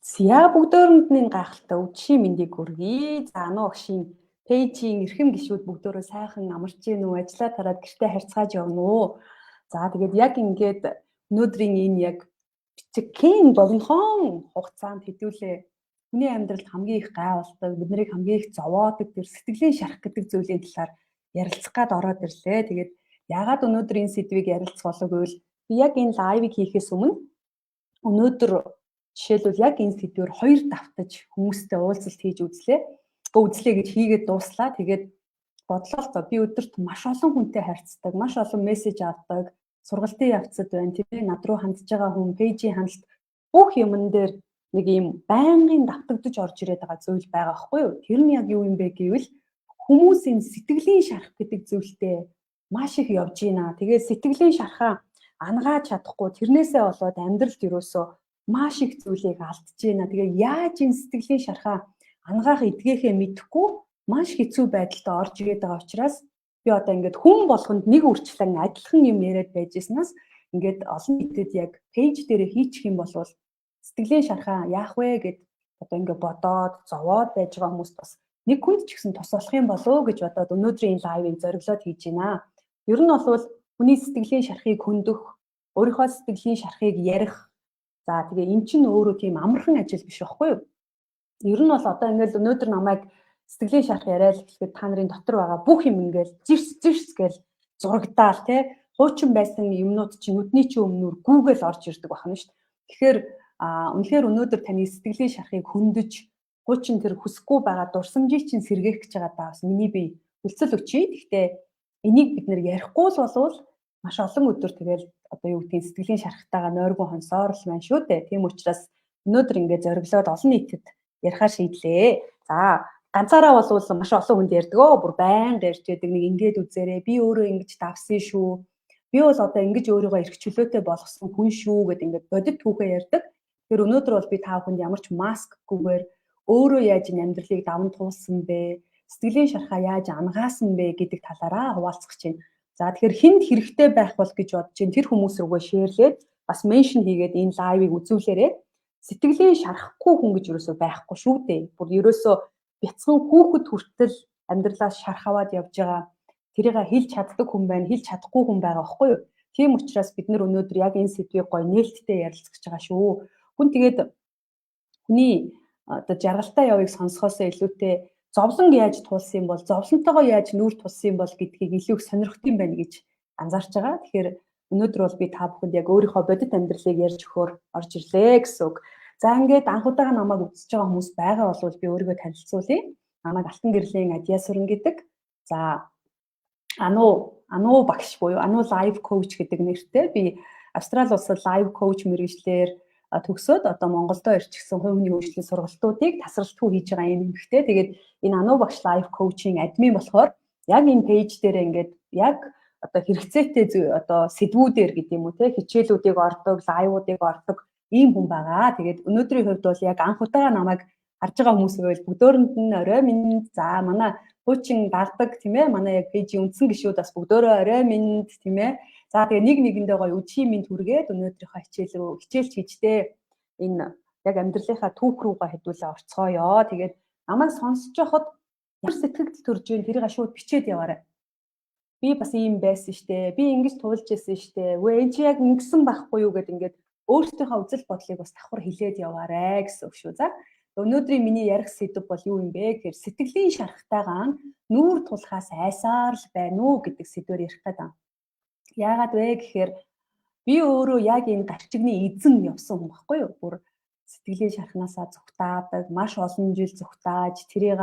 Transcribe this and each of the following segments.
За бүгдөөрэнд нь гайхалтай өчийн мэндийг хүргэе. За ануу агшийн пэйжийн эрхэм гишүүд бүгдөө сайхан амарч гин үү, ажиллаа тараад гэртээ харьцааж явна уу. За тэгээд яг ингээд өнөөдрийн энэ яг бичгийн богинохон хугацаанд хэдүүлээ хүний амьдралд хамгийн их гай болдог, биднийг хамгийн их зовоодог тэр сэтгэлийн шарах гэдэг зүйлийн талаар ярилцах гад ороод ирлээ. Тэгээд яагаад өнөөдөр энэ сэдвийг ярилцах болов гэвэл би яг энэ лайвыг хийхээс өмнө өнөөдөр жишээлбэл яг энэ сэдвээр 2 давтаж хүмүүстэй уулзалт хийж үзлээ. Үзлээ гэж хийгээд дууслаа. Тэгээд бодлоо л доо би өдөрт маш олон хүнтэй харьцдаг, маш олон мессеж авдаг, сургалтын явцад байна. Тэгээ над руу хандж байгаа хүн, пэйжийн хяналт бүх юмн дээр нэг юм байнгын давтагдж орж ирээд байгаа зүйл байгаа байхгүй юу? Тэр нь яг юу юм бэ гэвэл хүмүүсийн сэтгэлийн шарах гэдэг зүйлтэй маш их явж байна. Тэгээд сэтгэлийн шарахаа ангааж чадахгүй тэрнээсээ болоод амьдралд ерөөсөө маш их зүйлийг алдж байна. Тэгээ яаж энэ сэтгэлийн шарахаа ангаах эдгээхээ мэдэхгүй маш хэцүү байдалд орж ирээд байгаа учраас би одоо ингээд хүн болгонд нэг үрчлэн адилхан юм яриад байжснаас ингээд олон нийтэд яг пэйж дээр хийчих юм бол сэтгэлийн шарахаа яах вэ гэд одоо ингээд бодоод зовоод байж байгаа хүмүүст бас нэг хүнд ч гэсэн тус болох юм болоо гэж бодоод өнөөдрийн лайвыг зориглоод хийж байна. Ер нь бол хүний сэтгэлийн шарахыг хөндөх, өөрийнхөө сэтгэлийн шарахыг ярих. За тэгээ эн чинь өөрөө тийм амархан ажил биш байхгүй юу? Ер нь бол одоо ингээд өнөөдөр намайг сэтгэлийн шарах яриад гэхэд та нарын дотор байгаа бүх юм ингээд зирс гэж зурагдаал тий хуучин байсан юмнууд чинь нүдний чинь өмнөр гүүгэл орж ирдэг байна шүү дээ. Тэгэхээр үнэхээр өнөөдөр таны сэтгэлийн шарахыг хөндөж хуучин тэр хүсэхгүй байгаа дурсамжийг чинь сэргээх гэж байгаа даа бас миний бие хүлцэл өчье. Гэхдээ энийг бид нэр ярихгүй л болвол маш олон өдөр тэгэл одоо юу гэдгийг сэтгэлийн шарахтайгаа нойргүй хонсоор л байна шүү дээ. Тийм учраас өнөөдөр ингээд зориглоод олон нийтэд ярихаар шийдлээ. За ганцаараа болвол маш олон хүнд ярьдаг. Бүр байнга ярьж байдаг нэг ингээд үзээрэй. Би өөрөө ингэж давсан шүү. Би бол одоо ингэж өөрийгөө эрх чөлөөтэй болгосон хүн шүү гэд ингээд бодит түүхээ ярьдаг. Тэгэхээр өнөөдөр бол би та бүхэнд ямар ч маскгүйгээр өөрөө яаж энэ амьдралыг даван туулсан бэ? Сэтгэлийн шарахаа яаж ангаасан бэ гэдэг талаараа хуваалцах чинь. За тэгэхээр хүнд хэрэгтэй байх бол гэж бодож чинь тэр хүмүүс рүүгээ шеэрлээд бас меншн хийгээд энэ лайвыг үзүүлээрэй. Сэтгэлийн шарахгүй хүн гэж юусоо байхгүй шүү дээ. Бүр ерөөсөө бяцхан хүүхэд хүртэл амьдралаас шарах аваад явж байгаа. Тэрийг хэлж чаддаг хүн байна, хэлж чадахгүй хүн байгаа байхгүй юу? Тийм учраас бид нар өнөөдөр яг энэ сэдвийг гоё нээлттэй ярилцах гэж байгаа шүү. Хүн тэгээд хүний одоо жаргалтай явыг сонсохоосоо илүүтэй зовлон яаж туулсан юм бол, зовлонтойгоо яаж нүүр тулсан юм бол гэдгийг илүү их сонирхт юм байна гэж анзаарч байгаа. Тэгэхээр өнөөдөр бол би та бүхэнд яг өөрийнхөө бодит амьдралыг ярьж өгөхөөр орж ирлээ гэсэн үг. За ингээд анх удаага намайг үзэж байгаа хүмүүс байгаа бол би өөрийгөө танилцуулъя. Намайг Алтан гэрлийн Адьяа Сүрэн гэдэг. За Ану багш буюу Ану лайф коуч гэдэг нэртэй би Австрали улсад лайф коуч мэргэжлэр төгсөөд одоо Монголдо ирчихсэн хувь хүний хөгжлийн сургалтуудыг тасралтгүй хийж байгаа юм эмэгтэй. Тэгээд энэ Ану багш лайф коучинг админ болохоор яг энэ пэйж дээр ингээд яг одоо хэрэгцээтэй одоо сэдвүүдээр гэдэг юм уу те хичээлүүдийг ордог, лайвуудыг ордог ийм хүн байгаа. Тэгээд өнөөдрийн хувьд бол яг анх удаа намайг харж байгаа хүмүүс байвал бүгдөөрэнд нь орой минь за манай хуучин дагдаг тийм ээ манай яг пэйжийн үндсэн гишүүд бас бүгдөө орой минь тийм ээ. За тэгээ нэг нэгэндээ гоё үчийн минь түргээд өнөөдрийнхөө хичээлч хийжтэй энэ яг амьдралынхаа түүх рүүгээ хэдүүлээ орцгоёо. Тэгээд намайг сонсож байхад ямар сэтгэл төрж ийн тэрийг шууд бичээд яваарай. Би бас ийм байсан штэ. Би ингэж туулж байсан штэ. Үгүй энэ чи яг ингэсэн байхгүй юу гэд ингээд өөртөөхөө үзэл бодлыг бас давхар хилээд яваарэ гэсэн үг шүү. За өнөөдрийн миний ярих сэдв бол юу юм бэ гэхээр сэтгэлийн шарахтайгаа нүүр тулахаас айсаар л байна уу гэдэг сэдвээр ярих гэдэг. Яагаад вэ гэхээр би өөрөө яг энэ гарчигны эзэн явсан хүн байхгүй юу? Бүр сэтгэлийн шархнаасаа зүгтаадаг, маш олон жил зүгтааж, тэрийг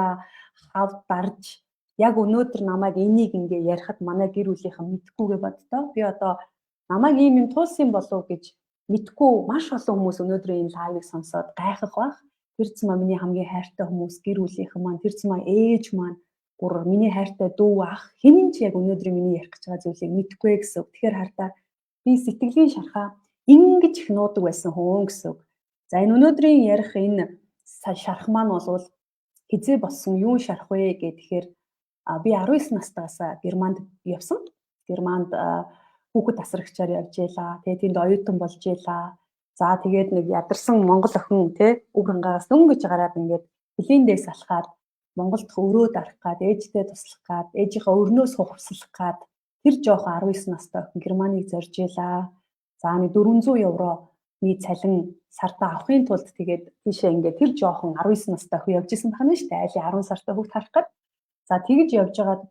хав дарж яг өнөөдөр намайг энийг ингээ ярихад манай гэр бүлийнхэн мэдхгүйгээ боддоо. Би одоо намайг ийм юм туулсан болов гэж мэдгүй маш олон хүмүүс өнөөдөр энэ лайвыг сонсоод гайхах бах. Тэр цэма миний хамгийн хайртай хүмүүс, гэр бүлийнхэн маань, тэр цэма ээж маань, бүр миний хайртай дүү ах хэн ч яг өнөөдөр миний ярих гэж байгаа зүйлийг мэдгүй гэсэн. Тэгэхээр хардаа би сэтгэлийн шархаа ингэж их нуудаг байсан хүн гэсэн. За энэ өнөөдрийн ярих энэ шарах маань бол хизээ болсон юу шарах вэ гэхээр би 19 настайгаас Германд явсан. Германд хүүхэд тасрагчаар явж ялаа. Тэгээ тэнд оюутан болж ялаа. За тэгээд нэг ядарсан монгол охин те үг хангаас дөнгөж гараад ингээд хилээндээс алхаад Монголд өрөө дарах гад ээжтэй туслах гад ээжийнхээ өрнөөс хувцлах гад тэр жоохон 19 настай охин Германыг зорж илаа. За нэг 400 евроны цалин сартаа авахын тулд тэгээд тийшээ ингээд тэр жоохон 19 настай охин явж исэн байна шүү дээ. Айлын 10 сартай хүүхд харах гад. За тэгж явж байгаад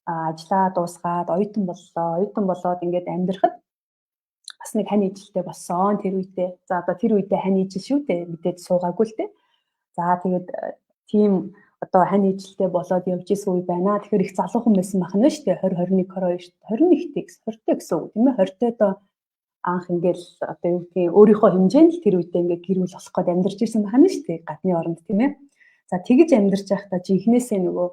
ажлаа дуусгаад оюутан боллоо. Оюутан болоод ингээд амьдрахад бас нэг хань ижилтэй болсон тэр үедээ. За одоо тэр үедээ хань ижил шүү дээ. Мэдээд суугаагүй л дээ. За тэгээд тийм одоо хань ижилтэй болоод явж исэн үе байна. Тэгэхээр их залуухан байсан байх нь шүү дээ. 20 21 20-тэй гэсэн үг тийм ээ. 20-тэй одоо анх ингээл одоо юу гэдгийг өөрийнхөө хэмжээнд л тэр үедээ ингээд гэр бүл болох гээд амьдарч ирсэн байх нь шүү дээ. Гадны оронд тийм ээ. За тэгж амьдарч байхдаа жинхнээсээ нөгөө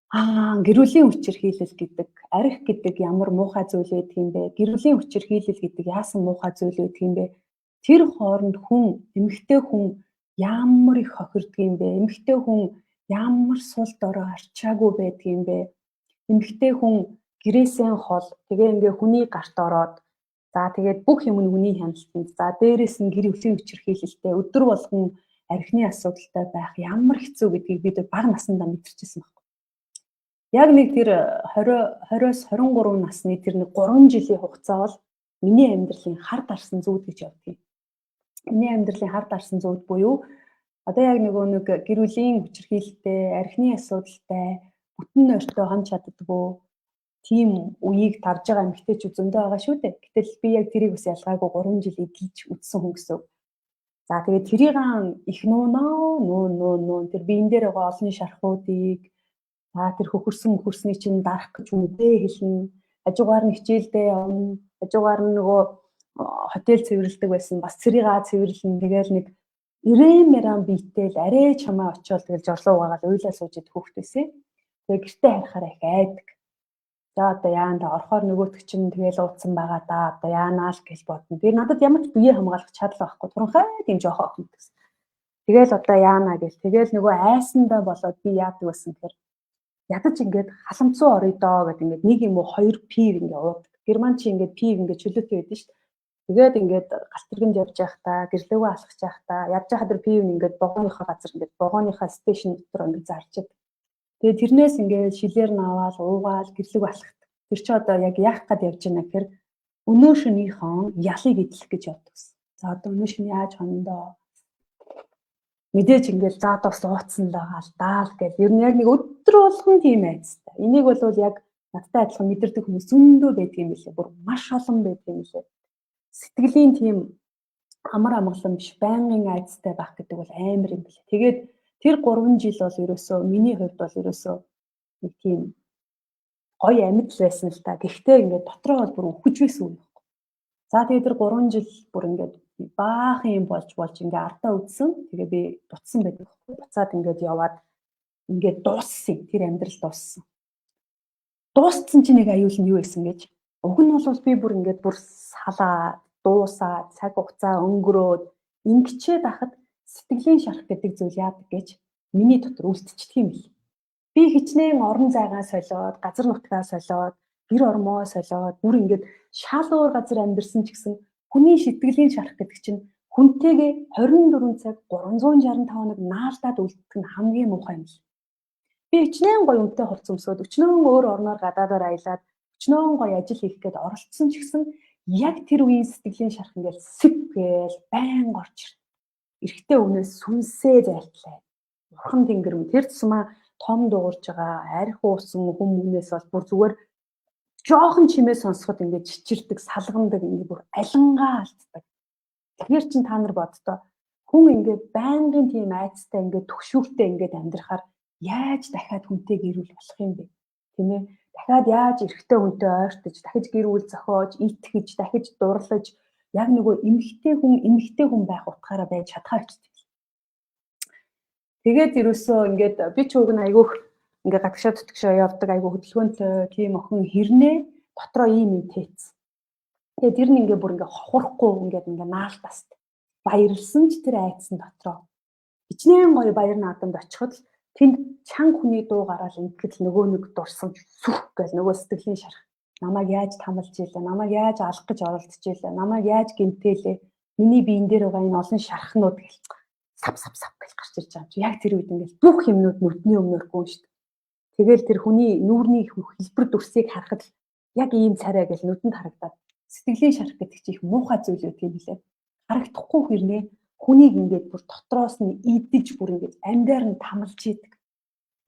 гэрүүлийн хүчирхийлэл гэдэг, арх гэдэг ямар муухай зүйл байдаг юм бэ? Гэрүүлийн хүчирхийлэл гэдэг яасан муухай зүйл байдаг юм бэ? Тэр хооронд хүн, эмэгтэй хүн ямар их хохирдог юм бэ? Эмэгтэй хүн ямар сул дорой арчаагүй байдаг юм бэ? Эмэгтэй хүн гэрээсээ хол, тэгээ ингээ хүний гарт ороод, за тэгээд бүх юм нь хүний хяналтанд. За дээрэс нь гэрүүлийн хүчирхийлэлтэй өдөр болгон архины асуудалтай байх ямар хэцүү гэдгийг бид бага насндаа мэдэрчээсэн байна. Яг нэг тэр 20-оос 23 насны тэр нэг 3 жилийн хугацаа бол миний амьдралын хар дарсан зүүд гэж явдаг. Миний амьдралын хар дарсан зүүд буюу одоо яг нэг гэрүүлийн хүчирхийлэлтэй, архины асуудалтай, бүтэн нойртой хань чаддаггүй тийм үеийг тарж байгаа эмэгтэйчүүд зөндөө байгаа шүү дээ. Гэтэл би яг тэрийг бас ялгаагүй 3 жил эдэлж үтсэн хүн гэсэн. За тэгээд тэрийг их нөө тэр биен дээр байгаа олон шархуудыг тэр хөхөрсний чинь дарах гэж үдээ хэлнэ. Хажуугаар нь хичээлдээ явна. Хажуугаар нь нөгөө хотел цэвэрлдэг байсан. Бас цэрийгаа цэвэрлэн. Тэгээл нэг ирээн биетэй л арай чамаа очиод тэгэл жорлоо угаагаад уйлаа сууж идэх хүүхд байсан. Тэгээ гэртээ харахаараа их айдаг. За одоо яана да орхоор нөгөөтг чинь тэгэл уудсан байгаа да. Одоо яанаа л гэж бодно. Тэгээ надад ямар ч бие хамгаалах чадал байхгүй. Туранхай тийм жоохоо охин гэсэн. Тэгэл одоо яана гэл. Тэгэл нөгөө айсандаа болоод би яадаг байсан гэхээр ядаж ингээд халамцуу орё доо гэдэг ингээд нэг юм уу хоёр пив ингээд уудаг. Герман чи ингээд пив ингээд чөлөөтэй байдаг шүү дээ. Тэгээд ингээд галтэргэнд явж байхдаа, гэрлөөгөө алхаж байхдаа явж байхад тэр пив ингээд богооныхоо газар ингээд богооныхоо стейшн дотор ингээд зарчдаг. Тэгээд тэрнээс ингээд шилээр наваал уугаал гэрлөөгөө алхахдаг. Тэр чи одоо яг яах гээд явж байна гэхээр өнөө шөнийхөө ялыг идэх гэж явдаг гэсэн. За одоо өнөө шөнө яаж хондоо мэдээж ингээл заа тос ууцсан л байгаа л даа л гэл. Ер нь яг нэг өдөр болгон тийм айцтай. Энийг бол яг надтай адилхан мэдэрдэг хүмүүс зөндөө байдаг юм билээ. Бүр маш олон байдаг юм билээ. Сэтгэлийн тийм амар амгалан биш байнгын айцтай байх гэдэг бол амар юм билээ. Тэгээд тэр 3 жил бол ерөөсөө миний хувьд бол ерөөсөө нэг тийм гоё амьд байсан л та. Гэхдээ ингээд дотроо бол бүр өхөж байсан юм байна. За тэгээд тэр 3 жил бүр ингээд баахан юм болж ингээ ардаа үдсэн. Тэгээ би дутсан байдаг. Буцаад ингээд яваад ингээд дууссан. Тэр амьдрал дууссан. Дууссан чинь нэг аюул нь юу байсан гэж. Уг нь бол би бүр ингээд бүр салаа, дуусаа, цаг хугацаа өнгөрөөд ингэчээд ахад сэтгэлийн шарах гэдэг зүйл яадаг гэж миний дотор үлдчихдэг юм бэл. Би хичнээн орон зайгаа солиод, газар нутгаа солиод, гэр ормоо солиод, бүр ингээд шал өөр газар амьдэрсэн ч гэсэн хүний сэтгэлийн шарах гэдэг чинь хүнтэйгээ 24 цаг 365 хоног наалдаад үлдэх нь хамгийн муухай юм л. Би хичнээн гоё үнэтэй хувц өмсөд, өчнөөн өөр орноор гадаадаар аялаад, өчнөөн гоё ажил хийх гээд оролцсон ч гэсэн яг тэр үеийн сэтгэлийн шарах ингээд сэв гээл байн орж ирнэ. Эрэгтэй өмнөөс сүнсээ зайлтлаа. Бурхан тэнгэр юм. Тэр тусмаа том дуурж байгаа арх уусан хүмүүнээс бол бүр зүгээр жоохон чимээ сонсоход ингээд чичирдэг, салгандаг ингээд бүр алингаа алддаг. Тэгэхээр чин та нар боддоо хүн ингээд байнгын тийм айцтай ингээд төгшүүртэй ингээд амьдрахаар яаж дахиад хүнтэй гэр бүл болох юм бэ? Тийм ээ. Дахиад яаж эрэгтэй хүнтэй ойртож, дахиж гэр бүл зохиож, итгэж, дахиж дурлаж яг нөгөө эмэгтэй хүн байх утгаараа байж чадхаа хэвчдэг. Тэгээд ерөөсөө ингээд би ч уг нь айгүйх ингээ гадагшаа төтгшөө явдаг айгүй хөдөлгөөнтэй тийм охин хэрнээ дотроо ийм юм тээц. Тэгээд тэр нь ингээ бүр ингээ хохорхгүй ингээ наалтаст. Баярлсан ч тэр айцсан дотроо. Хичнээн гоё баяр наадамд очиход тэнд чанга хүний дуу гараал ингээд нөгөө нэг дурсан сүх гэл нөгөө сэтгэлийн шарах. Намайг яаж тамалж ийлээ, намайг яаж алах гэж оролдож ийлээ, намайг яаж гэмтээлээ. миний биен дээр байгаа энэ олон шархнууд гэл сав гэж гарч ирж байгаа юм чи. Яг тэр үед ингээд бүх юмнууд нүдний өмнөр гүйж. Тэгэл тэр хүний нүүрний хэлбэр дүрсийг харахад яг ийм царай гэл нүдэнд харагдаад сэтгэлийн шарх гэдэг чи их муухай зүйл үү тийм билээ. Харагдахгүй хэрнээ хүнийг ингээд бүр дотроос нь идэж бүр ингээд амьдаар нь тамалж идэг.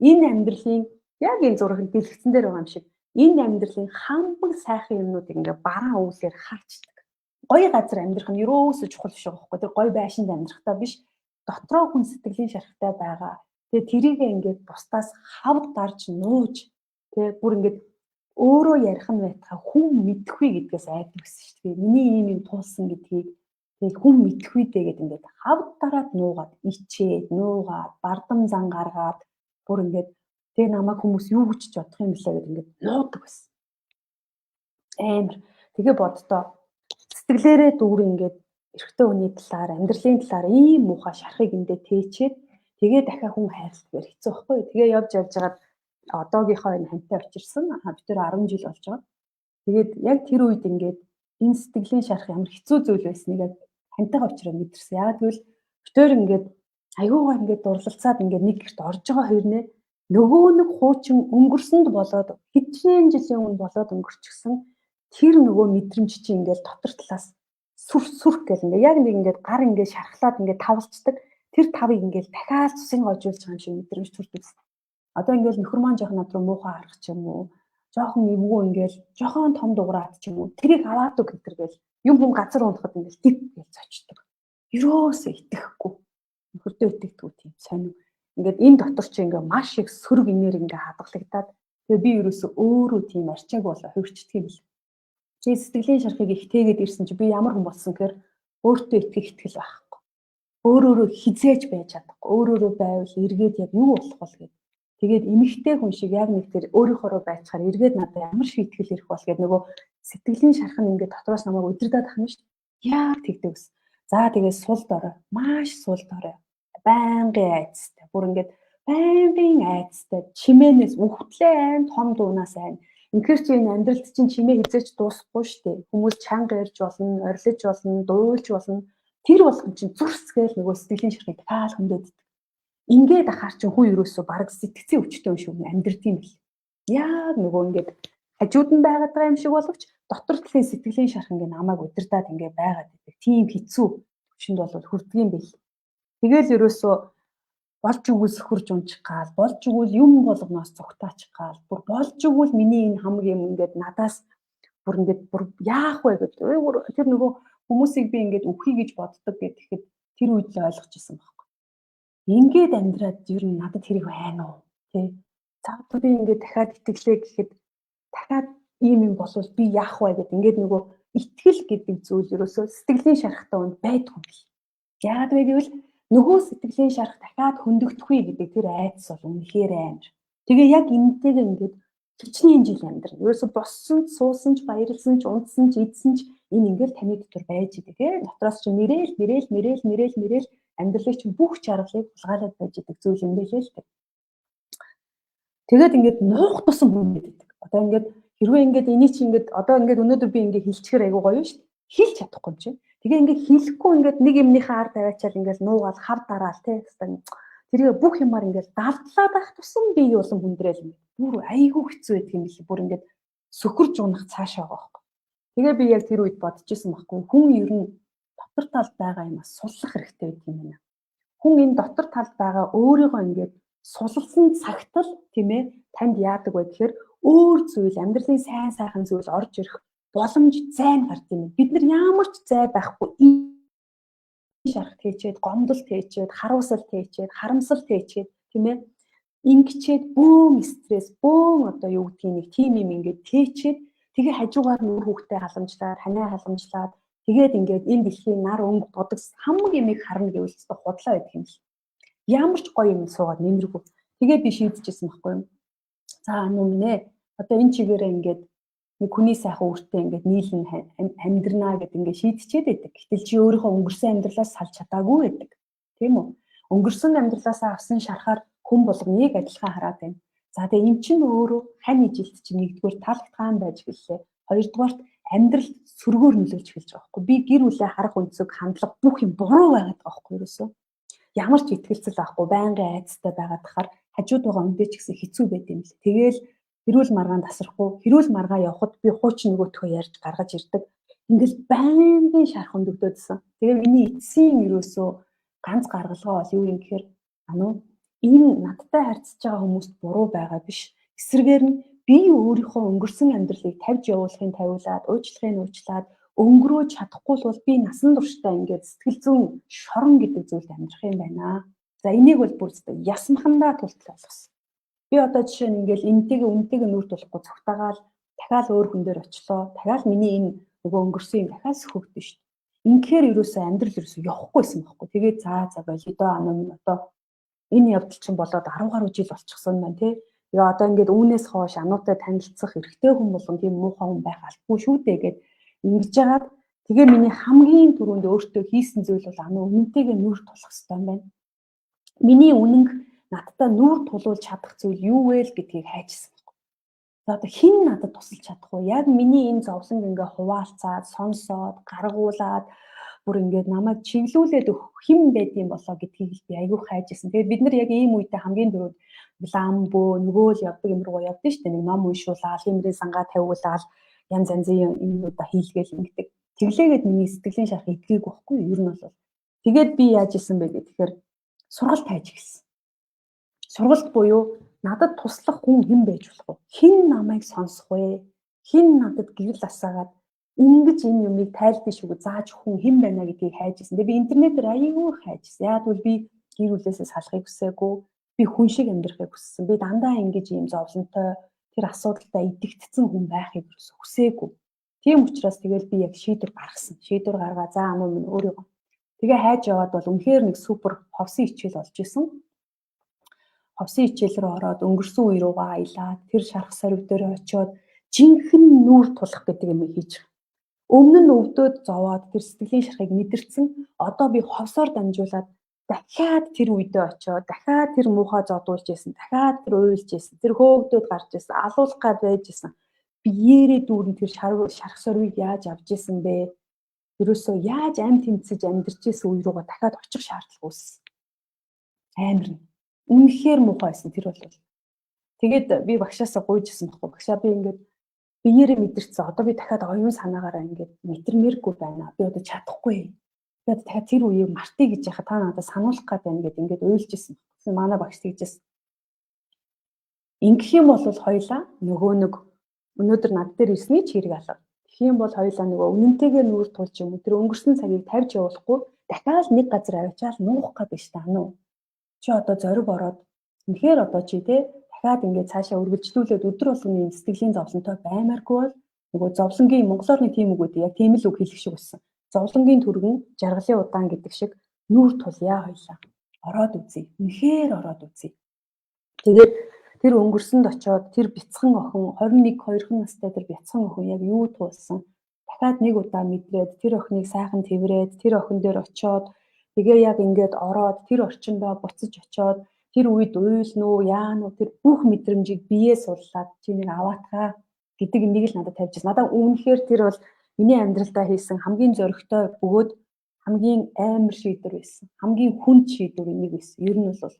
Энэ амьдралын яг энэ зурагт дэлгэцэн дээр байгаа юм шиг энэ амьдралын хамбаг сайхан юмнуудыг ингээд бараан өвлөөр харчдаг. Гоё газар амьдрах нь ерөөсөө чухал биш байгаа байхгүй. Тэр гоё байшинд амьдрахтаа биш, дотроо хүн сэтгэлийн шархтай байгаа. Тэгээ тэрийг ингээд бусдаас хавд дарж нууж тэгээ бүр ингээд өөрөө ярих нь байтахаа хүн мэдхгүй гэдгээс айдаг гэсэн шүү дээ. Миний ийм туулсан гэдгийг тэгээ хүн мэдхгүй дээ гэдэг ингээд хавд дараад нуугаад ичээд нуугаад бардам зан гаргаад бүр ингээд тэгээ намайг хүмүүс юу гэж бодох юм бэлээ гэдэг ингээд нуудаг байсан. Амар. Тэгээ боддоо сэтгэлээрээ дүүр ингээд эрэгтэй хүний талаар, амьдралын талаар ийм муухай шархыг эндээ тээчээд тэгээ дахиад хүн хайрлахаар хэцүү байхгүй. Тэгээ явж байгаад одоогийнхоо энэ хантай очирсан. Бид тэр 10 жил болж байгаа. Тэгээд яг тэр үед ингээд энэ сэтгэлийн шарх ямар хэцүү зүйл байсныг хантайгаа очироо мэдэрсэн. Яг тэгвэл бид тэр ингээд аюугаа ингээд дурлалцаад ингээд нэг гэрт орж байгаа хоёрнээ нөгөө нэг хуучин өнгөрсөнд болоод хэдхэн жилийн өмнө болоод өнгөрчихсөн тэр нөгөө мэдрэмж чинь ингээд дотор талаас сүрх гэл ингээд яг нэг ингээд гар ингээд шархлаад ингээд тавлцдаг. Тэр тавыг ингээд дахиад цусын гойжуулж байгаа юм шиг мэдрэмж төрдөг. Одоо ингээд нөхөр маань жоохон над руу муухай харах ч юм уу, жоохон эвгүй ингээд жоохон том дуурайд ч юм уу, тэрийг аваад үг гэтэргээл юм хүм газар унахад ингээд тип гэж зочдөг. Ерөөсөө итгэхгүй. Нөхөртөө итгэдэггүй тийм сонир. Ингээд энэ дотор чи ингээд маш их сөрөг энерги ингээд хадгалагдаад тэгээ би ерөөсөө өөрөө тийм арчааг болоо хөвчдөг юм бил. Чи сэтгэлийн шархыг их тээгээд ирсэн чи би ямар хүн болсон гэхээр өөртөө итгэх байхгүй. Өөрөөрөө хизээж байж чадахгүй. Өөрөөрөө байвал эргээд яг юу болох бол гэд. Тэгээд эмэгтэй хүн шиг яг нэг тэр өөрийнхоороо байцгаар эргээд надад ямар шийтгэл ирэх бол гэд нөгөө сэтгэлийн шарх нь ингээд дотроос намайг удирдах юм шүү дээ. Яг тэгдэг ус. За тэгээд сул дорой. Маш сул дорой. Байнгын айцтай. Бүр ингээд байнгын айцтай. Чимээнээс үхтлээ том дуунаас айн. Инхээр чи энэ амьдралд чинь чимээ хизээч дуусахгүй шүү дээ. Хүмүүс чанга ярьж болно, орилж болно, дуйлж болно. Тэр болгон чинь зүрсгээл нөгөө сэтгэлийн шархыг таал хөндөддөг. Ингээд ахаар чинь хүн ерөөсөө бараг сэтгцийн өвчтөн шүү амьдрд юм бэл. Яг нөгөө ингээд хажууд нь байгаад байгаа юм шиг боловч дотор талын сэтгэлийн шарх ингээд намайг удирдаад ингээд байгаад байдаг. Тийм хэцүү төвшөнд бол хүрдэг юм бэл. Тэгэл ерөөсөө болж өгвөл сөхөрж унчих гал, болж өгвөл юм болгоноос зүгтаачих гал, бүр болж өгвөл миний энэ хамаг юм ингээд надаас бүр яах вэ гэдэг. Тэр нөгөө хүмүүсийг би ингээд үхий гэж боддог гэхэд тэр үед л ойлгож ирсэн байхгүй. Ингээд амьдраад ер нь надад хэрэг байна уу? Тэ. За би ингээд дахиад итгэлээ гэхэд дахиад ийм юм болвол би яах вэ гэдэг ингээд нөгөө итгэл гэдэг зүйл ерөөсөө сэтгэлийн шархтай үнд байдгүй юм. Яагаад вэ гэвэл нөгөө сэтгэлийн шарх дахиад хөндөгдөхгүй гэдэг тэр айдас бол үнэхээр амар. Тэгээ яг энэтэйгээ ингээд хичнээн жил амьдрна. Ерөөсө боссон ч, суусан ч, баярлсан ч, унтсан ч, идсэн ч энэ ингээд таны дотор байж идэг. Тэгээ дотроос чи мэрээл амьдралыг чи бүх чаргалыг хулгайлаад байж идэг зүйл юм байлээ л дээ. Тэгээд ингээд нуух тусан хүн байдаг. Одоо ингээд хэрвээ ингээд энийг чи ингээд одоо ингээд өнөөдөр би ингээд хэлчихээр айгуу гоё шүү дээ. Хэлж чадахгүй юм чи. Тэгээ ингээд хэлэхгүй ингээд нэг юмныхаа ард аваачаал ингээд нуугаад хав дараал те. Тэргээ бүх юмар ингээд давтлаад ах тусан би болон хүндрээл юм. Бүр айгүй хэцүү байдаг юм биш. Бүр ингээд сөхөрж унах цаашаа байгаа байхгүй. Тэгээ би яг тэр үед бодчихсон байхгүй. Хүн ер нь дотор талд байгаа юмас суллах хэрэгтэй байдаг юм байна. Хүн энэ дотор талд байгаа өөрийгөө ингээд сулсан цагт л тийм ээ танд яадаг вэ гэхээр өөр зүйл амьдралын сайн сайхан зүйл орж ирэх боломж зайн гардаг юм. Бид нар ямар ч зай байхгүй шарх тээчээд, гомдол тээчээд, харуусал тээчээд, харамсал тээчээд тийм ээ ингэчээд бөөн стресс, бөөн одоо юу гэдгийг нэг тим юм ингээд тээчээд тэгээ хажуугаар нүүр хүүхдээ халамжлаад, ханаа халамжлаад тэгээд ингээд энэ дэлхийн нар өнгө бодогс хамаг юмыг харна гэвэл ч худлаа байдаг юм л. Ямар ч гоё юм суугаад нэмэргүй. Тэгээд би шийдчихсэн байхгүй юу. За нүмнэ. Одоо энэ чигээрээ ингээд нэг хүний сайхан үртэй ингээд нийлэн амьдрнаа гэд ингээд шийдчихэд байдаг. Гэтэл чи өөрийнхөө өнгөрсөн амьдралаас салж чадаагүй байдаг. Тийм үү? Өнгөрсөн амьдралаасаа авсан шарахаар хүн болгоныг адилхан хараад байна. За тэгээ эн чинь өөрөө хань ижилт чинь нэгдүгээр талхтгаан байж гэлээ. Хоёрдугаарт амьдрал сөргөөр нөлөөлж эхэлж байгаа байхгүй. Би гэр бүлээ харах өнцөг, хандлага бүх юм буруу байгаад байгаа байхгүй ерөөсөө. Ямар ч ихтгэлцэл байхгүй, байнгын айцтай байгаад тахаар хажууд байгаа үндэ ч гэсэн хэцүү байд юм л. Тэгээл хэрүүл маргаан тасрахгүй, хэрүүл маргаа явхад би хуучин нөгөөтгөө ярьж гаргаж ирдэг. Ингээл байнгын шарах өндөгдөөдсөн. Тэгээ миний эцсийн ерөөсөө ганц гаргалгаа бол юу юм гэхээр энэ надтай харьцаж байгаа хүмүүст буруу байгаа биш. Эсвэргээр нь би өөрийнхөө өнгөрсөн амьдралыг тавьж явуулахын тавиулаад, уучлахын уучлаад өнгөрөөж чадахгүй бол би насан туршдаа ингээд сэтгэл зүйн шорон гэдэг зүйлд амьдрах юм байна. За энийг бол бүр ясмахандаа тултал болгосон. Би одоо жишээ нь ингээд үнтэйгээ нүүр тулахгүй цогтаагаал дахиад өөр хүн дээр очлоо. Дахиад миний энэ нөгөө өнгөрсөн юм дахиад сөхөгдөн шүү дээ. Инхээр ерөөсөө амьдрал ерөөсөө явахгүйсэн байхгүй. Тэгээд за болидоо одоо энэ явдал чинь болоод 10 гаруй жил болчихсон байна тий. Тэгээ одоо ингээд үүнээс хойш ануутай танилцах эрэгтэй хүн болгон тийм муухай хүн байх албагүй шүү дээ гэд ингэж жагаад тэгээ миний хамгийн түрүүнд өөртөө хийсэн зүйл бол үнэнтэйгээ нүүр тулах хэрэгтэй юм байна. Миний үнэнг надтай нүүр тулуулж чадах зүйл юу вэ гэдгийг хайжсан байхгүй. За одоо хэн надад тусалж чадах вэ? Яг миний энэ зовлонг ингээ хуваалцаад, сонсоод, гаргуулад бүр ингээд намайг чиглүүлээд өгөх хэн байдığım болоо гэдгийг би аягүй хайжсэн. Тэгээд бид нар яг ийм үедээ хамгийн дөрөв ламбо нөгөө л явдаг юм руу явдсан шүү дээ. Нэг ном уншуулаад, хэмрээ сангаа тавиулаад янз янзын юмнуудаа хийлгээл ингэдэг. Тэглээгээд миний сэтгэлийн шарх эдгийг байхгүй юу? Ер нь бол. Тэгээд би яаж исэн бэ гэхээр сургалт хайж эхэлсэн. Сургалт буюу надад туслах хүн хэн байж болох вэ? Хэн намайг сонсох вэ? Хэн надад гэрэл асаагаад ингэж энэ юмыг тайлбар шүүг зааж хүн хэн байна гэдгийг хайжсэн. Тэгээ би интернетээр аягүй хайжсэн. Яг бол би гэр бүлээсээ салахыг хүсээгүй. Би хүн шиг амьдрахыг хүссэн. Би дандаа ингэж ийм зовлонтой тэр асуудалтай идэгдсэн хүн байхыг хүсээгүй. Тийм учраас тэгэл би яг шийдвэр гаргасан. Шийдвэр гаргаа за минь өөрийгөө. Тэгээ хайж яваад бол үнэхээр нэг супер ховсын хичээл болж исэн. Ховсын хичээл рүү ороод өнгөрсөн үе руугаа аялаад тэр шарх сорив дээр очиод жинхэнэ нүүр тулах гэдэг юм хийж байгаа. Өмнө нь өвдөд зовоод тэр сэтгэлийн шархыг мэдэрсэн. Одоо би ховсоор дамжуулаад дахиад тэр үедээ очиод дахиад тэр муухай зодуулж исэн. Дахиад тэр уйлж исэн. Тэр хөөгдөд гарч исэн. Алуулах гад байж исэн. Биеэрээ дүүрэн тэр шарх сорвыг яаж авч исэн бэ? Ерөөсөө яаж амь тэмцэж амьдарч исэн үе руугаа дахиад очих шаардлага үүссэн. Амар нь. Үнэхээр муухай байсан тэр бол. Тэгээд би багшаасаа гуйжсэн байхгүй. Багшаа би ингээд биеэрээ мэдэрсэн. Одоо би дахиад оюун санаагаараа ингээд мэдэрмээргүй байна. Би одоо чадахгүй. Тэгээд дахиад тэр үеийг мартъя гэж яхаа та надад сануулах гээд байна гэд ингээд уйлж исэн. Манай багш тэгжсэн. Ингэх юм бол хоёлаа нөгөө нэг өнөөдөр над дээр ирсний ч хэрэг алга. Тэгэх юм бол хоёлаа нөгөө үнэнтэйгээ нүүр тулж юм уу тэр өнгөрсөн цагийг тавьж явуулахгүй дахиад нэг газар авчаал нуух гээд байна та нүү. Чи одоо зориг ороод үнэхээр одоо чи те дахиад ингээд цаашаа үргэлжлүүлээд өдөр болгоны сэтгэлийн зовлонтой баймааргүй бол нөгөө зовлонгийн монголоор нэг тийм үг үү яг тийм л үг хэлэх шиг болсон. Зовлонгийн түргэн жаргалын удаан гэдэг шиг нүүр тулъя хоёлаа. Ороод үзье. Үнэхээр ороод үзье. Тэгээд тэр өнгөрсөнд очиод тэр бяцхан охин 21 2хан настай тэр бяцхан охин яг юу туулсан. Дахиад нэг удаа мэдрээд тэр охиныг сайхан тэврээд тэр охин дээр очиод тэгээ яг ингээд ороод тэр орчиндөө буцаж очиод тэр үед уйлна уу яана уу тэр бүх мэдрэмжийг биеэ суллаад чи нэг аваатгаа гэдэг нэг л надад тавьчихсан. Надад үнэхээр тэр бол миний амьдралдаа хийсэн хамгийн зоригтой бөгөөд хамгийн амар шийдвэр байсан. Хамгийн хүнд шийдвэр энийг байсан. Ер нь бол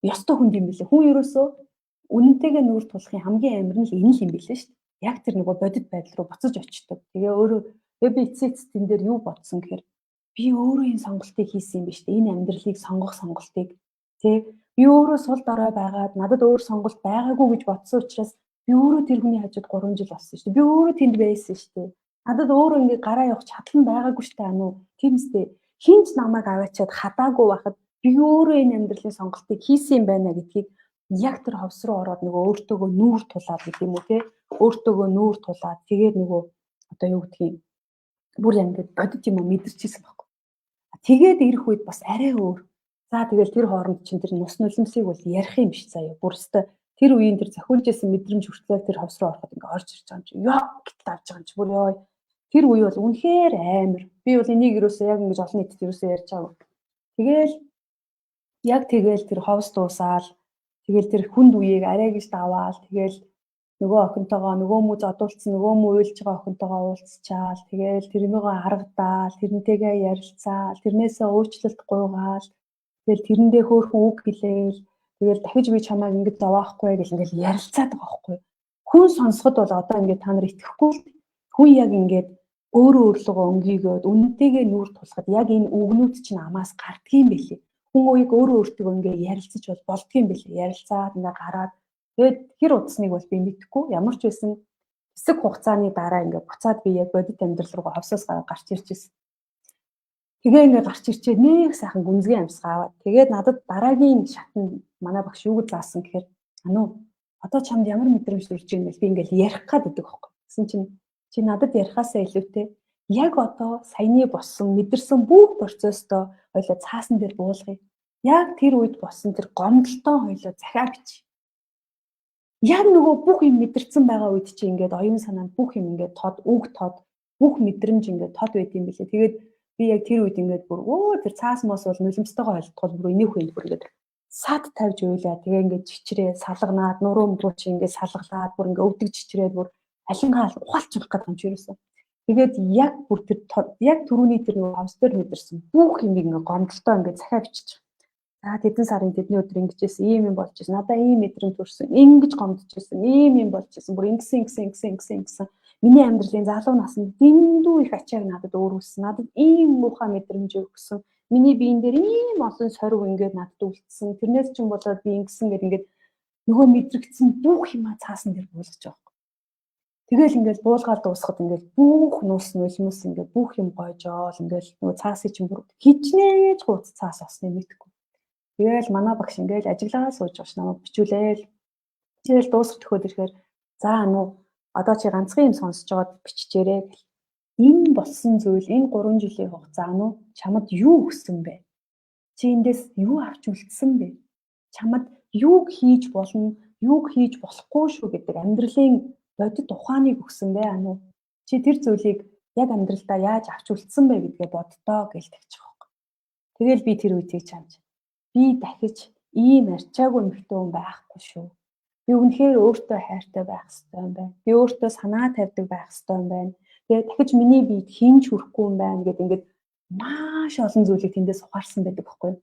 ёстой хүн юм билээ. Хүн ерөөсөө үнэнтэйгээ нүүр тулахын хамгийн амар нь л энэ л юм билээ шүү дээ. Яг тэр нөгөө бодит байдал руу буцаж очдог. Тэгээ өөрөө би эцсийн дээр юу бодсон гэхээр би өөрөө энэ сонголтыг хийсэн юм биш үү? Энэ амьдралыг сонгох сонголтыг тий би өөрөө сул дорой байгаад надад өөр сонголт байгаагүй гэж бодсон учраас би өөрөө тэр хүний хажууд 3 жил болсон шүү дээ. Би өөрөө тэнд байсан шүү дээ. Надад өөрөө ингэ гараа явах чадлан байгаагүй шүү дээ ануу. Тиймстэй хинч намайг аваачаад хадаагүй байхад би өөрөө энэ амьдралын сонголтыг хийсэн юм байна гэдгийг яг тэр ховс руу ороод нөгөө өөртөөгөө нүүр тулаад гэдэг юм уу те өөртөөгөө нүүр тулаад тэгээд нөгөө одоо юу гэдгийг бүр ингэж бодит юм мэдэрчээсэн байхгүй. Тэгээд ирэх үед бас арай өөр. За тэгэл тэр хооронд чинь тэр нус нулимсыг бол ярих юм биш заяа. Бүрстэ тэр үеийн тэр зохиулж исэн мэдрэмж хүртлээр тэр ховс руу ороход ингээ орж ирж байгаа юм чи ёо гэтэл авч байгаа юм чи бүр ёо. Тэр үе бол үнэхээр амар. Би бол энийг юусоо яг ингэж олон нийтэд юусоо ярьж байгаа. Тэгэл тэр ховс дуусаал тэгэл тэр хүнд үеийг арай гэж даваал тэгэл нөгөө охинтойгоо нөгөө мүү зодуулсан нөгөө мүү уйлж байгаа охинтойгоо уулзчаал тэгээл тэрнийгөө харгадаал тэрнтэйгээ ярилцаал тэрнээсээ уучлалт гуйгаал тэгэл тэрэндээ хөөрхөн үг гэлээл тэгэл дахиж би чамайг ингэж зовохгүй гэл ингээл ярилцаад байгаа байхгүй. Хүн сонсоход бол одоо ингээд та нар итгэхгүй л хүн яг ингээд өөрөө өөрлөгөө өнгийгөөд үнэнтэйгээ нүүр тулахад яг энэ үгнүүд чинь амаас гардгийм байлээ. Хүн үеийг өөрөө өөртөө ингээд ярилцаж болдгийм байлээ. Ярилцаад ингээд гараад тэгээд хэр удсныг бол би мэдэхгүй. Ямар ч байсан хэсэг хугацааны дараа ингээд буцаад би яг бодит амьдрал руу хавсаас гарч ирж ирсэн. Тэгээ ингээд гарч ирчээд нэг сайхан гүнзгий амьсгаа аваад тэгээд надад дараагийн шатнд манай багш юу гэж заасан гэхээр ануу одоо чамд ямар мэдрэмж төрж байгаа юм бэ? Би ингээд ярих гад байдаг байхгүй. Гэсэн чинь чи надад ярихаасаа илүүтэй яг одоо саяны болсон мэдэрсэн бүх процессоо хоёлоо цаасан дээр буулгая. Яг тэр үед болсон тэр гомдолтой хоёлоо захиа бич. Яг нөгөө бүх юм мэдэрсэн байгаа үед чи ингээд оюун санаанд бүх юм ингээд тод үг тод бүх мэдрэмж ингээд тод байд юм билээ. Тэгээд би яг тэр үед ингээд бүр тэр цаас мос бол нулимстойгоо холтгол бүр энийх үед бүр ингээд сад тавьж уйлаа. Тэгээ ингээд чичрээ салганаад нуруу мөрөө чи ингээд салгалаад бүр ингээд өвдөг чичрээд бүр алингаа ухаалчих гээд юм чи юусэн. Тэгээд яг бүр тэр яг түрүүний тэр нөгөө австер мэдэрсэн бүх юм ингээд гомдолтой ингээд захиа бичиж. За тэдэн сарын тэдний өдөр ингэжсэн ийм юм болж ирсэн. Надаа ийм мэдрэмж төрсөн. Ингэж гомдож ирсэн. Ийм болж ирсэн. Бүр ингэсэн. Миний амьдралын залуу наснд дэндүү их ачааг надад өөрүүлсэн. Надад ийм муухай мэдрэмж өгсөн. Миний биен дээр ийм олон сорив ингээд надад үлдсэн. Тэрнээс ч юм болоод би ингэсэн гэдэг ингээд нөгөө мэдрэгдсэн бүх юмаа цаасан дээр буулгаж байгаа. Тэгэл ингээд буулгаад дуусахад ингээд бүх нус нулимс ингээд бүх юм гойжоол ингээд нөгөө цаасыг чинь бүр хичнээн гуйц цаас осныг мэдгүй. Тэгэл манай багш ингээл ажиглаа сууж байгаа ш намайг бичүүлээл. Тэгэл дуусах төхөөд ирэхээр за ануу одоо чи ганцхан юм сонсож байгаад биччихээрэй гэл. Энэ болсон зүйл энэ 3 жилийн хугацаа ануу чамд юу өгсөн бэ? Чи эндээс юу авч үлдсэн бэ? Чамд юуг хийж болно, юуг хийж болохгүй шүү гэдэг амьдралын бодит ухааныг өгсөн бэ ануу. Чи тэр зүйлийг яг амьдралдаа яаж авч үлдсэн бэ гэдгээ боддоо гэж тавьчих واخ. Тэгэл би тэр үеийг чамж би дахиж ийм арчаагүй эмэгтэй хүн байхгүй шүү. Би үнэхээр өөртөө хайртай байх хэрэгтэй юм байна. Би өөртөө санаа тавьдаг байх хэрэгтэй юм байна. Тэгээ дахиж миний биед хинж хүрэхгүй юм байна гэдэг ингээд маш олон зүйлийг тэндээс ухаарсан байдаг байхгүй юу.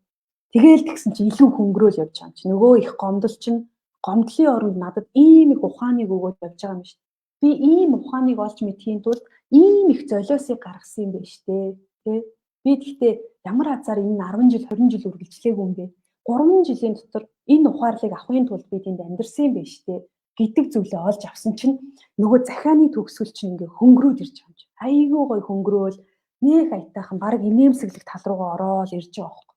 Тэгээл тэгсэн чинь илүү хөнгөрөөл явж байгаа юм чи. Нөгөө их гомдол чинь гомдлын оронд надад ийм их ухааныг өгөөд явж байгаа юм шүү. Би ийм ухааныг олж мэдхийн тулд ийм их золиосыг гаргасан юм байна шүү дээ. Би гэхдээ ямар азар энэ 10 жил 20 жил үргэлжлээгүй юм бэ? 3 жилийн дотор энэ ухаарлыг авахын тулд би тэнд амьдэрсэн юм байна шүү дээ гэдэг зүйлээ олж авсан чинь нөгөө захианы төгсгөл чинь ингээ хөнгөрөөд ирж байгаа юм чи. Айгүй гой хөнгөрөөл нэг айтайхан баг инээмсэглэх тал руугаа ороод ирж байгаа байхгүй.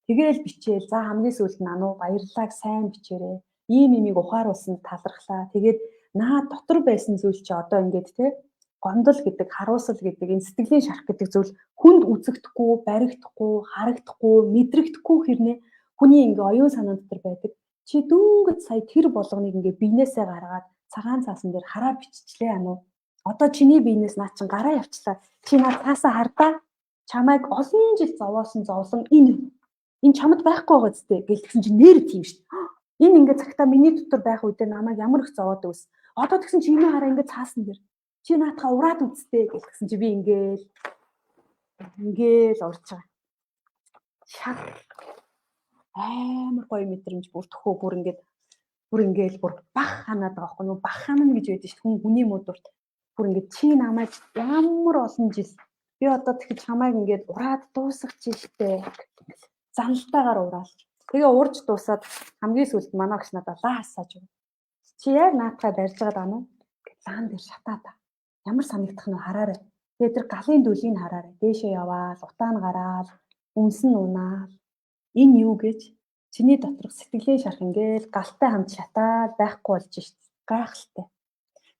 Тэгээл бичээл за хамгийн сүүлд нануу баярлалаа сайн бичээрэй. Ийм имийг ухааруулсанд талархлаа. Тэгээд наад дотор байсан зүйл чи одоо ингээд те гомдол гэдэг, харуусал гэдэг, энэ сэтгэлийн шарах гэдэг зүйл хүнд үзэгдэхгүй, баригдахгүй, харагдахгүй, мэдрэгдэхгүй хэрнээ хүний ингээ оюун санаа дотор байдаг. Чи дөнгөж сая тэр болгоныг ингээ биенээсээ гаргаад цагаан цаасан дээр хараа биччихлээ ануу. Одоо чиний биенээс наа чин гараа явчлаа. Чи наа цаасаа хардаа. Чамайг олон жил зовоосон зовлон энэ чамд байхгүй байгаа зү гэлтсэн чи нэр тийм шүү. Энэ ингээ цагтаа миний дотор байх үедээ намайг ямар их зовоод өс. Одоо тэгсэн чи энэ хараа ингээ цаасан дээр чи наатаа ураад үзтээ гэлтсэн чи би ингээл урж байгаа. Шал амар гоё мэдрэмж бүртгөө бүр ингээл бах ханаад байгаа байхгүй юу? Бах ханана гэж байдаг шүү. Хүний модурт бүр ингээд чи намайг ямар олон жил би одоо тэгж хамааг ингээд ураад дуусгачихжээ. Заналтайгаар ураал. Тэгээ урж дуусаад хамгийн сүүлд манай агш надад лаа асааж өгнө. Чи яг наатахай барьж байгаа даа нү? Лаан дээр шатаад. Ямар санагдах нь хараарай. Тэгээ тэр галын дүлийг хараарай. Дээшээ яваал, утаа нь гараал, үнсэн унаал. Энэ юу гэж чиний доторх сэтгэлийн шарх ингээл галтай хамт шатаад байхгүй болж шít. Гайхалтай.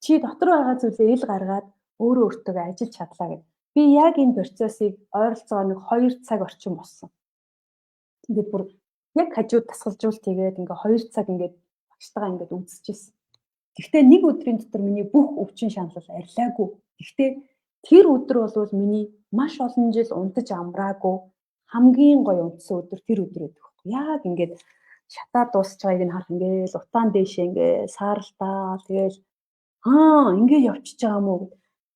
Чи дотор байгаа зүйлээ ил гаргаад өөрөө өөртөө ажиллаж чадлаа гэд. Би яг энэ процессыг ойролцоогоо нэг 2 цаг орчим болсон. Ингээд бүр яг хажууд тасгалжуулт хийгээд ингээ 2 цаг ингээд багштайгаа ингээд үзчихсэн. Гэхдээ нэг өдрийн дотор миний бүх өвчин шаналл арилаагүй. Гэхдээ тэр өдөр бол миний маш олон жил унтаж амраагүй хамгийн гоё унтсан өдөр тэр өдөр байдаг байхгүй. Яг ингээд шатаа дуусч байгааг нь харах ингээл утаан дээшээ ингээ сааралтаа тэгэл Ингээ явчихж байгаа мó гэд.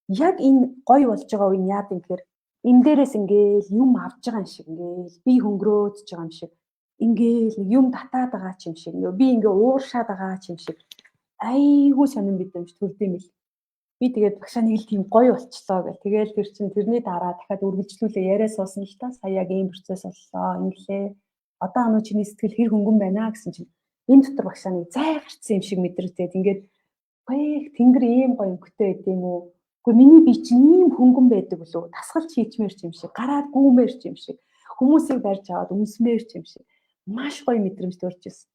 Яг энэ гоё болж байгаа үе нь яад юм гэхээр энэ дээрээс ингээл юм авж байгаа юм шиг ингээл би хөнгөрөөдөж байгаа юм шиг ингээл юм татаад байгаа ч юм шиг би ингээ ууршаад байгаа ч юм шиг айгүй сонирн мэдрэмж төрдөг юм бэл. Би тэгээд багшаа нэг л тийм гоё болчлоо гэх. Тэгээд тэр чин тэрний дараа дахиад үргэлжлүүлээ яриа суусан л та. Сая яг ийм процесс боллоо. Инглээ. Одоо ануу чиний сэтгэл хэр хөнгөн байна гэсэн чинь энэ дотор багшаа нэг зай гарцсан юм шиг мэдрэгдээд ингээд баях тэнгэр ийм гоё өнгөтэй байд юм уу? Гэхдээ миний бие чинь ийм хөнгөн байдаг болов. Тасгалж хийчмээр ч юм шиг, гараад гүүмээр ч юм шиг, хүмүүсийг барьж аваад үнсмээр ч юм шиг маш гоё мэдрэмж төрж ирсэн.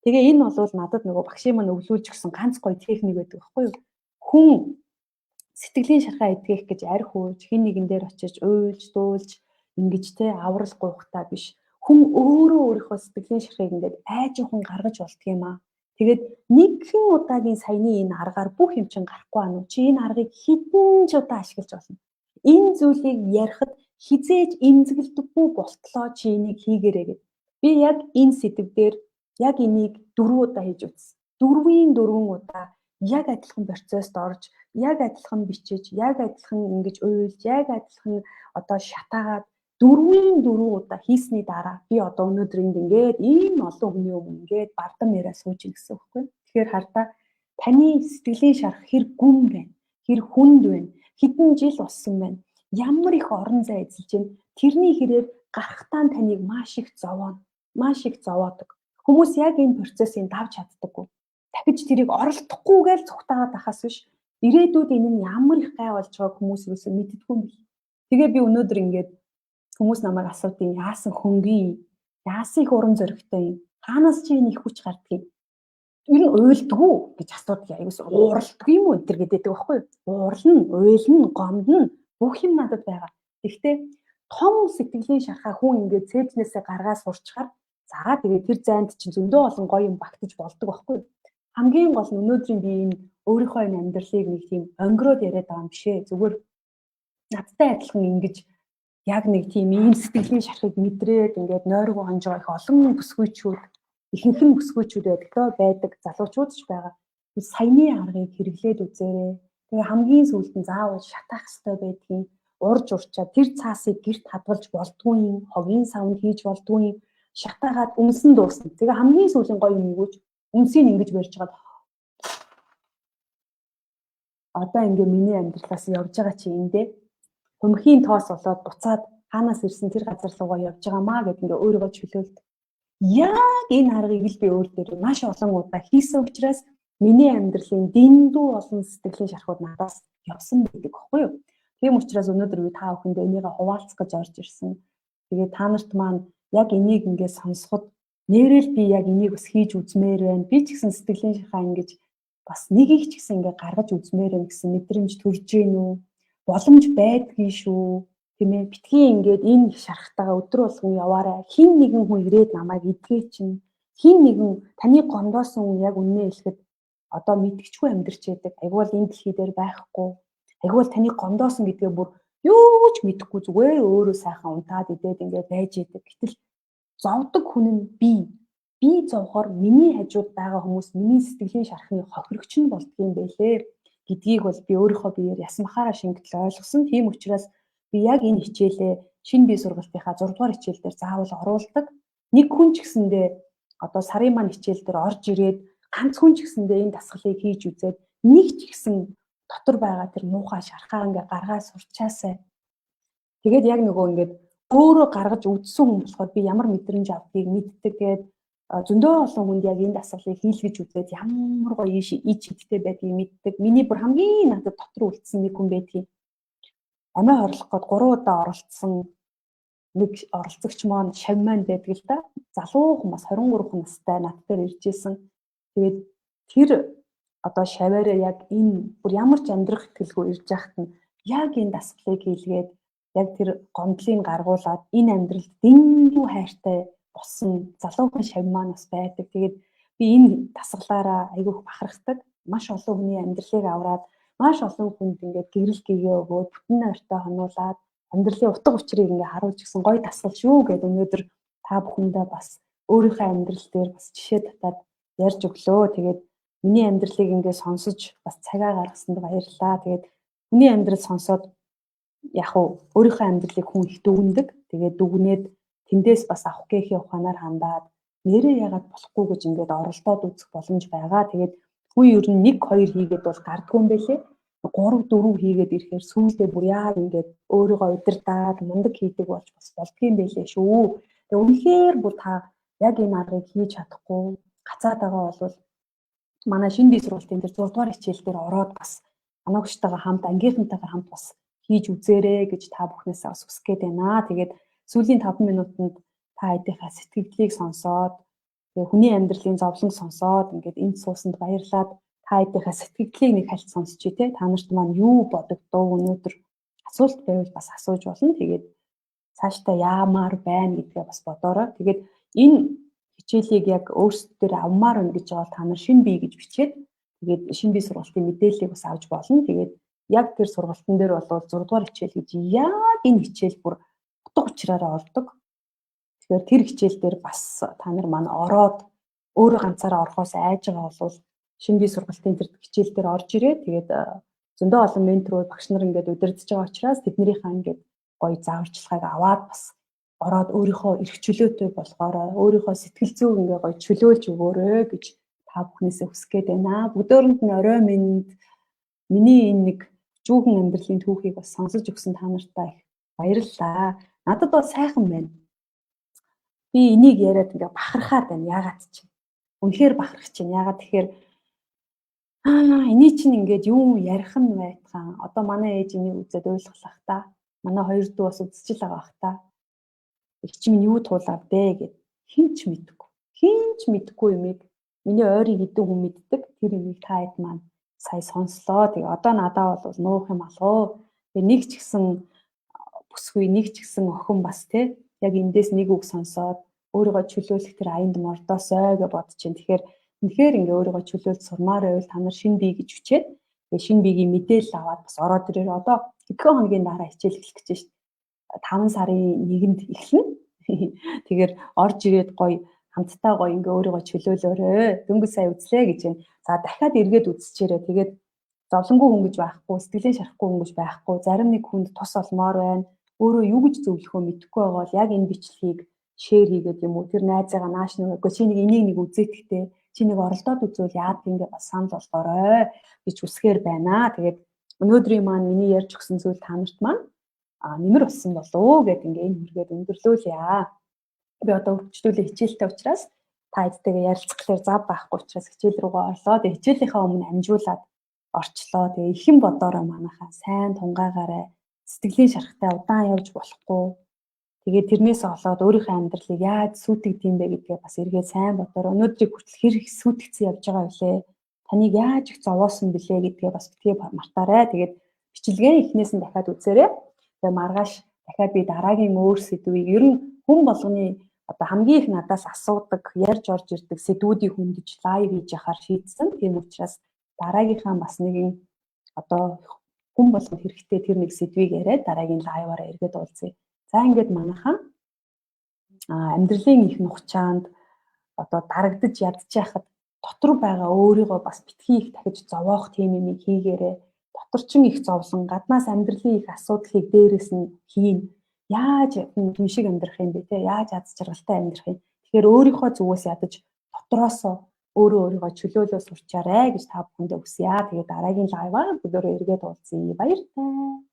Тэгээ энэ бол надад нөгөө багшийн маань өвлүүлж өгсөн ганц гоё техник байдаг байхгүй юу? Хүн сэтгэлийн шархаа эдгэх гэж арх ууж хин нэгэн дээр очиж уйлж дуулж ингэж те аврал гуйхтаа биш. Хүн өөрөө өөрийнхөө сэтгэлийн шархыг ингээд айжхан гаргаж болдго юм аа. Тэгээд нэгэн удаагийн саяны энэ аргаар бүх юм чинь гарахгүй аа. Чи энэ аргыг хэдэн ч удаа ашиглаж болно. Энэ зүйлийг ярихад хизээж эмзэглэдэггүй болтлоо чи энийг хийгээрэй гэд. Би яг энэ сэдв дээр яг энийг 4 удаа хийж үзсэн. 4 удаа яг адилхан процесст орж, яг адилхан бичиж, яг адилхан ингэж уйлж, яг адилхан одоо шатаагаад 4 удаа хийсний дараа би одоо өнөөдөр ингээд ийм олон хүний өмнө ингээд бардам яриа сууж ийн гэсэн үг байхгүй. Тэгэхээр хардаа таны сэтгэлийн шарх хэр гүн байна, хэр хүнд байна, хэдэн жил болсон байна, ямар их орон зай эзэлж байна. Тэрний хэрээр гарахтаа таныг маш их зовоодог. Хүмүүс яг энэ процессыг давж чаддаггүй. Дахиж тэрийг оролдохгүйгээр цугтаагаад ахаас биш. Ирээдүйд энэ нь ямар их гай болж байгааг хүмүүс юусэн мэддэггүй юм бэл. Тэгээ би өнөөдөр ингээд хүмүүс намайг асуудیں۔ Яасан хөнгий? Яасан их урам зоригтой юм? Хаанаас чи энэ их хүч гардгийг? Ер нь уйлдгүү гэж асуудаг. Аюус ууралдаг юм уу энэ төр гэдэг байхгүй юу? Уурлна, уйлна, гомдно бүх юм надад байгаа. Гэхдээ том сэтгэлийн шархаа хүн ингээд цээжнээсээ гаргаад сурчхаар за тэгээд тэр зайд чинь зөндөө олон гоё юм багтаж болдог байхгүй юу? Хамгийн гол нь өнөөдрийн би энэ өөрийнхөө энэ амьдралыг нэг тийм онгироод яриад байгаа юм бишээ. Зүгээр надтай адилхан ингэж яг нэг тийм ийм сэтгэлийн шархыг мэдрээд ингээд нойргоо хонж байгаа их олон бүсгүйчүүд, ихэнх нь бүсгүйчүүд байдаг, залуучууд ч байгаа. Саяны аргыг хэрэглээд үзээрэй. Тэгээ хамгийн сүүлд нь заавал шатаах хэрэгтэй байдгийн урж урчаад тэр цаасыг гэрт хадгалж болдгүй юм, хогийн савнд хийж болдгүй юм, шатаагаад өмсөн дуусна. Тэгээ хамгийн сүүлийн гоё юм юу гэж үнсийг ингэж барьж хагаад одоо ингээ миний амьдралаас явж байгаа чи эндээ хөмхийн тоос болоод буцаад хаанаас ирсэн тэр газар руугаа явж байгаамаа гэдэг ингээ өөрийгөө чөлөөлдөг. Яг энэ аргыг л би өөр дээр маш олон удаа хийсэн учраас миний амьдралын дэндүү олон сэтгэлийн шархууд надаас явсан байдаг байхгүй юу? Тийм учраас өнөөдөр би та бүхэндээ энийг хуваалцах гэж орж ирсэн. Тэгээд та нарт маань яг энийг ингээ сонсоход нэрэл би яг энийг бас хийж үзмээр байна. Би ч гэсэн сэтгэлийн шархаа ингэж бас нэг их ч гэсэн ингээ гаргаж үзмээр байна гэсэн мэдрэмж төрж гин үү? Боломж байдгийн шүү. Тийм ээ. Битгий ингээд энэ шархтайгаа өдөр болгон яваарай. Хин нэгэн хүн ирээд намайг эдгээ чинь. Хин нэгэн таны гондоосон хүн яг үннээ хэлэхэд одоо мэдгчгүй амьдарч яадаг. Айгуул энэ дэлхий дээр байхгүй. Айгуул таны гондоосон гэдгээ бүр юу ч мэдэхгүй зүгээр өөрөө сайхан унтаад идээд ингээд байж яадаг. Гэтэл зовдөг хүн нь би зовхоор миний хажууд байгаа хүмүүс миний сэтгэлийн шархны хохирогч нь болдго юм байлээ гэдгийг бол би өөрийнхөө биеэр ясмахаараа шингэтэл ойлгосон. Тийм учраас би яг энэ хичээлээ шинэ бие сургалтынхаа 6 дугаар хичээл дээр заавал оруулдаг. Нэг хүн ч гэсэндээ одоо сарын маань хичээл дээр орж ирээд ганц хүн ч гэсэндээ энэ дасгалыг хийж үзээд нэг ч гэсэн дотор байгаа тэр муухай шархаа ингээ гаргаад сурчаасай. Тэгээд яг нөгөө ингээд өөрөө гаргаж үзсэн хүн болохоор би ямар мэдрэмж авдгийг мэддэг гээд зөндөө олон хүнд яг энэ дасгалыг хийлгэж үзээд ямар гоё ич хиттэй байдгийг мэддэг. Миний бүр хамгийн надад дотор үлдсэн нэг хүн байдгийг. Амиа орлох гээд 3 удаа оролцсон нэг оролцогч маань шав маань байдаг л да. Залуу хүн бас 23 настай над дээр ирж исэн. Тэгээд тэр одоо шаваараа яг энэ бүр ямар ч амьдрах итгэлгүй ирж яхад нь яг энэ дасгалыг хийлгээд яг тэр гомдлыг гаргуулад энэ амьдралд дэндүү хайртай болсон залуухан шав маань бас байдаг. Тэгээд би энэ дасгалаараа айгүйх бахархдаг. Маш олон хүний амьдралыг авраад маш олон хүнд ингээд гэрэл гээгээ өгөөд бүтэн ойртой хонуулаад амьдралын утга учирыг ингээд харуулж гисэн гоё дасгал шүү гэдэг өнөөдөр та бүхэндээ бас өөрийнхөө амьдрал дээр бас жишээ татаад ярьж өглөө. Тэгээд Миний амьдралыг ингээ сонсож бас цагаа гаргасанд баярлалаа. Тэгээд хүний амьдрал сонсоод яг өөрийнхөө амьдралыг хүн их дүгнэдэг. Тэгээд дүгнээд тэндээс бас авах гээхээ ухаанаар хандаад нэрээ ягаад болохгүй гэж ингээд оролдоод үзэх боломж байгаа. Тэгээд хүн ер нь 1 2 хийгээд бол гардгүй юм байлээ. 3 4 хийгээд ирэхээр сүүлдээ бүр яа ингээд өөрийгөө удирдаад мундаг хийдэг болж бас болдгийм байлээ шүү. Тэгээд үнэхээр бүр та яг энэ аргыг хийж чадахгүй гацаад байгаа бол манай шинэ бие сургалтын дээр 6 дугаар хичээл дээр ороод бас анаагчтайгаа хамт ангийнхантайгаа хамт бас хийж үзээрэй гэж та бүхнээсээ бас хүсгээд байна. Тэгээд сүүлийн 5 минутанд та хэдийнхээ сэтгэлдлийг сонсоод тэгээд хүний амьдралын зовлон сонсоод ингээд энд суусанд баярлаад та хэдийнхээ сэтгэлдлийг нэг хальт сонсчий те. Та нарт маань юу бодогдов өнөөдөр асуулт байвал бас асууж болно. Тэгээд цаашдаа яамаар байна гэдгээ бас бодоорой. Тэгээд энэ хичээлийг яг өөрсдөө авмаар байна гэж бол та нар шинэ бие гэж бичээд тэгээд шинэ бие сургалтын мэдээллийг бас авч болно. Тэгээд яг тэр сургалтын дээр бол 6 дугаар хичээл гэж яг энэ хичээл бүр утга учираараа ордог. Тэгэхээр тэр хичээл дээр бас та нар маань ороод өөрөө ганцаараа орохоос айж байгаа бол шинэ бие сургалтын тэр хичээл дээр орж ирээ. Тэгээд зөндөө олон менторууд багш нар ингээд удирдах байгаа учраас тэднийхээ ингээд гоё зааварчилгааг аваад бас ороод өөрийнхөө эрх чөлөөтэй болохоор өөрийнхөө сэтгэл зүйг ингээ гоё чөлөөлж өгөөрэй гэж та бүхнээсээ хүсгээд байна. Бүгдөөрэнд нь орой минь миний энэ нэг жүүхэн амьдралын түүхийг бас сонсож өгсөн та нартай их баярлалаа. Надад бол сайхан байна. Би энийг яриад ингээ бахархаад байна. Яагаад ч юм. Үнэхээр бахархаж байна. Яагаад тэгэхээр эний чинь ингээд юу ярих нь байтхан. Одоо манай ээж энийг үзээд ойлголах та. Манай хоёр дүү бас үзчихэл байгаа бах та. Их чи минь юу туулаад бэ гэд хинч мэдгүй. Хинч мэдгүй юмыг миний ойрын хэдэн хүн мэддэг. Тэр юмыг та хэд маань сая сонслоо. Тэгээ одоо надаа бол нуух юм алгоо. Тэгээ нэг ч гэсэн бүсгүй нэг ч гэсэн охин бас те яг эндээс нэг үг сонсоод өөрийгөө чөлөөлөх тэр аянд мордоосой гэж бодож чинь. Тэгэхээр үнэхээр ингээ өөрийгөө чөлөөлж сурмаар байвал та нар шинэ бие гэж хүчээд тэгээ шинэ биеийн мэдээлэл аваад бас ороод ирээ. Одоо хэдхэн хоногийн дараа хичээл эхлэх гэж байна. 5 сарын 1-нд эхэлнэ. Тэгэхээр орж ирээд гоё хамтдаа гоё ингээ өөрийгөө чөлөөлөөрэй. Дөнгөж сая үзлээ гэж байна. За дахиад эргээд үзчихээрэй. Тэгээд зовлонгүй хүн гэж байхгүй, сэтгэлээ шарахгүй хүн гэж байхгүй. Зарим нэг хүнд тус олмоор байна. Өөрөө юу гэж зөвлөхөө мэдэхгүй байгаа бол яг энэ бичлэгийг шеэр хийгээд юм уу тэр найзаагаа нааш нүгөө чи нэг энийг нэг үзээдхтэй чи нэг оролдоод үзвэл яад ингээ бас санал болгоорой гэж хүсгээр байна. Тэгээд өнөөдрийн маань миний ярьж өгсөн зүйл та нарт маань нэмэр болсон болов гэд ингээ энэ хүргээд өндөрлөөлье. Би одоо үргэлжлүүлээ хичээлтэй учраас та эдтэйгээ ярилцахлаар зав байхгүй учраас хичээл рүүгээ орлоо. Тэгээ хичээлийнхаа өмнө амжуулаад орчлоо. Тэгээ ихэн бодороо манайхаа сайн тунгаагаарай. Сэтгэлийн шарахтай удаан явж болохгүй. Тэгээ тэрнээс олоод өөрийнхөө амьдралыг яаж сүйтгэдэм бэ гэдгээ бас эргээд сайн бодороо. Өнөөдрийг хүртэл хэр их сүйтгэцэн явж байгаа вүлээ. Таныг яаж их зовоосон бэлээ гэдгээ бас битгий мартаарай. Тэгээд бичлэгээ эхнээс нь дахиад үзээрэй. Тэгээ маргааш дахиад би дараагийн өөр сэдвийг ер нь хүн болгоны одоо хамгийн их надаас асуудаг, ярьж орж ирдэг сэдвүүдийг хөндөж лайв хийж яхаар шийдсэн. Тийм учраас дараагийнхаа бас нэгэн одоо хүн болгонд хэрэгтэй тэр нэг сэдвийг яриад дараагийн лайваараа эргээд уулзъя. За ингээд манайхаа амьдралын их нухчаанд одоо дарагдж ядчихад дотор байгаа өөрийгөө бас битгий их дахиж зовоох тийм юм хийгээрэй. Доторчин их зовлон, гаднаас амьдралын их асуудлыг дээрээс нь хийн. Яаж юм шиг амьдрах юм бэ те? Яаж аз жаргалтай амьдрах юм? Тэгэхээр өөрийнхөө зүгээс ядаж дотроосоо өөрийгөө чөлөөлөө сурчаарай гэж та бүхэндээ хүсье. Тэгээ дараагийн лайваар бүгдөө эргээд уулзъя. Баяртай.